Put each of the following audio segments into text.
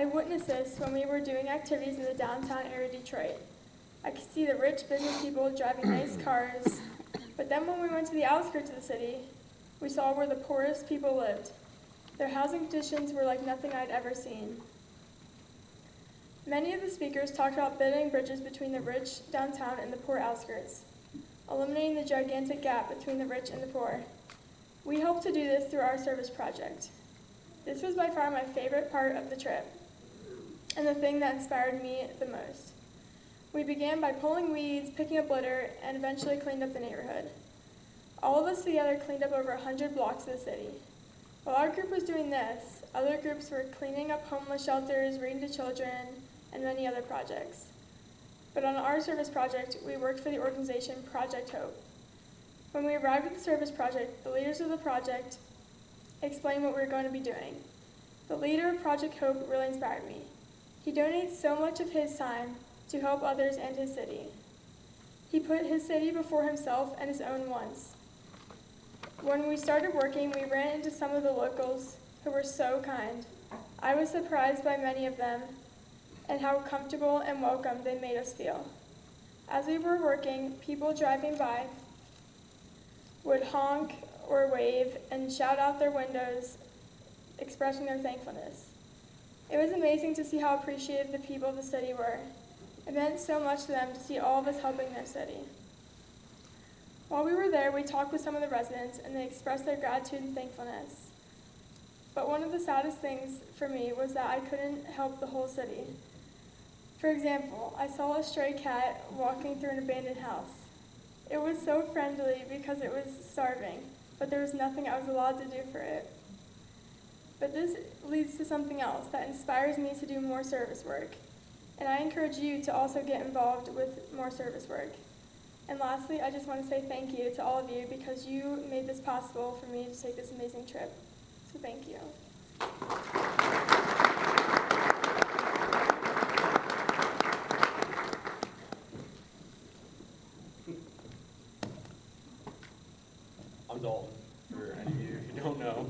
I witnessed this when we were doing activities in the downtown area of Detroit. I could see the rich business people driving nice cars, but then when we went to the outskirts of the city, we saw where the poorest people lived. Their housing conditions were like nothing I'd ever seen. Many of the speakers talked about building bridges between the rich downtown and the poor outskirts, eliminating the gigantic gap between the rich and the poor. We hope to do this through our service project. This was by far my favorite part of the trip, and the thing that inspired me the most. We began by pulling weeds, picking up litter, and eventually cleaned up the neighborhood. All of us together cleaned up over 100 blocks of the city. While our group was doing this, other groups were cleaning up homeless shelters, reading to children, and many other projects. But on our service project, we worked for the organization Project Hope. When we arrived at the service project, the leaders of the project explained what we were going to be doing. The leader of Project Hope really inspired me. He donates so much of his time to help others and his city. He put his city before himself and his own wants. When we started working, we ran into some of the locals who were so kind. I was surprised by many of them and how comfortable and welcome they made us feel. As we were working, people driving by would honk or wave and shout out their windows, expressing their thankfulness. It was amazing to see how appreciative the people of the city were. It meant so much to them to see all of us helping their city. While we were there, we talked with some of the residents, and they expressed their gratitude and thankfulness. But one of the saddest things for me was that I couldn't help the whole city. For example, I saw a stray cat walking through an abandoned house. It was so friendly because it was starving, but there was nothing I was allowed to do for it. But this leads to something else that inspires me to do more service work. And I encourage you to also get involved with more service work. And lastly, I just want to say thank you to all of you because you made this possible for me to take this amazing trip. So thank you. I'm Dalton, for any of you who don't know.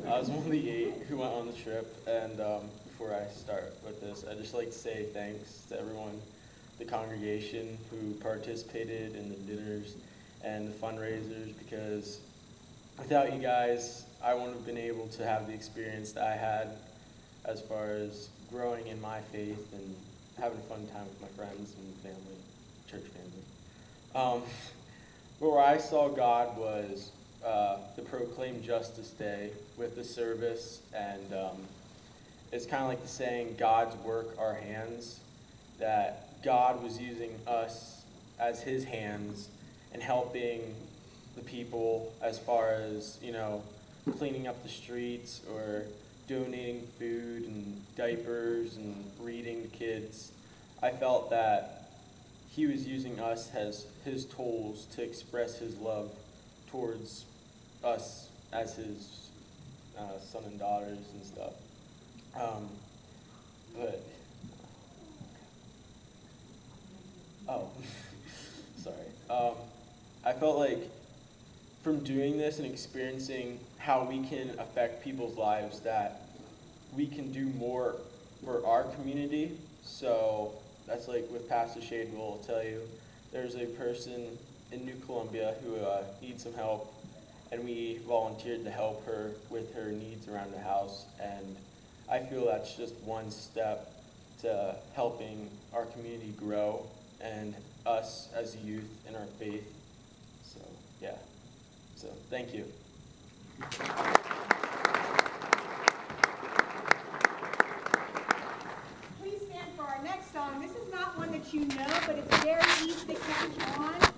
I was one of the 8 who went on the trip, and before I start with this, I'd just like to say thanks to everyone, the congregation who participated in the dinners and the fundraisers, because without you guys, I wouldn't have been able to have the experience that I had as far as growing in my faith and having a fun time with my friends and family, church family. But where I saw God was the Proclaim Justice Day with the service, and it's kind of like the saying, God's work, our hands, that God was using us as his hands and helping the people as far as, cleaning up the streets or donating food and diapers and reading to kids. I felt that he was using us as his tools to express his love towards us as his son and daughters and stuff. Sorry. I felt like from doing this and experiencing how we can affect people's lives, that we can do more for our community. So that's like with Pastor Shade will tell you, there's a person in New Columbia who needs some help, and we volunteered to help her with her needs around the house, and I feel that's just one step to helping our community grow and us as youth in our faith. So yeah, so thank you. Please stand for our next song. This is not one that you know, but it's very easy to catch on.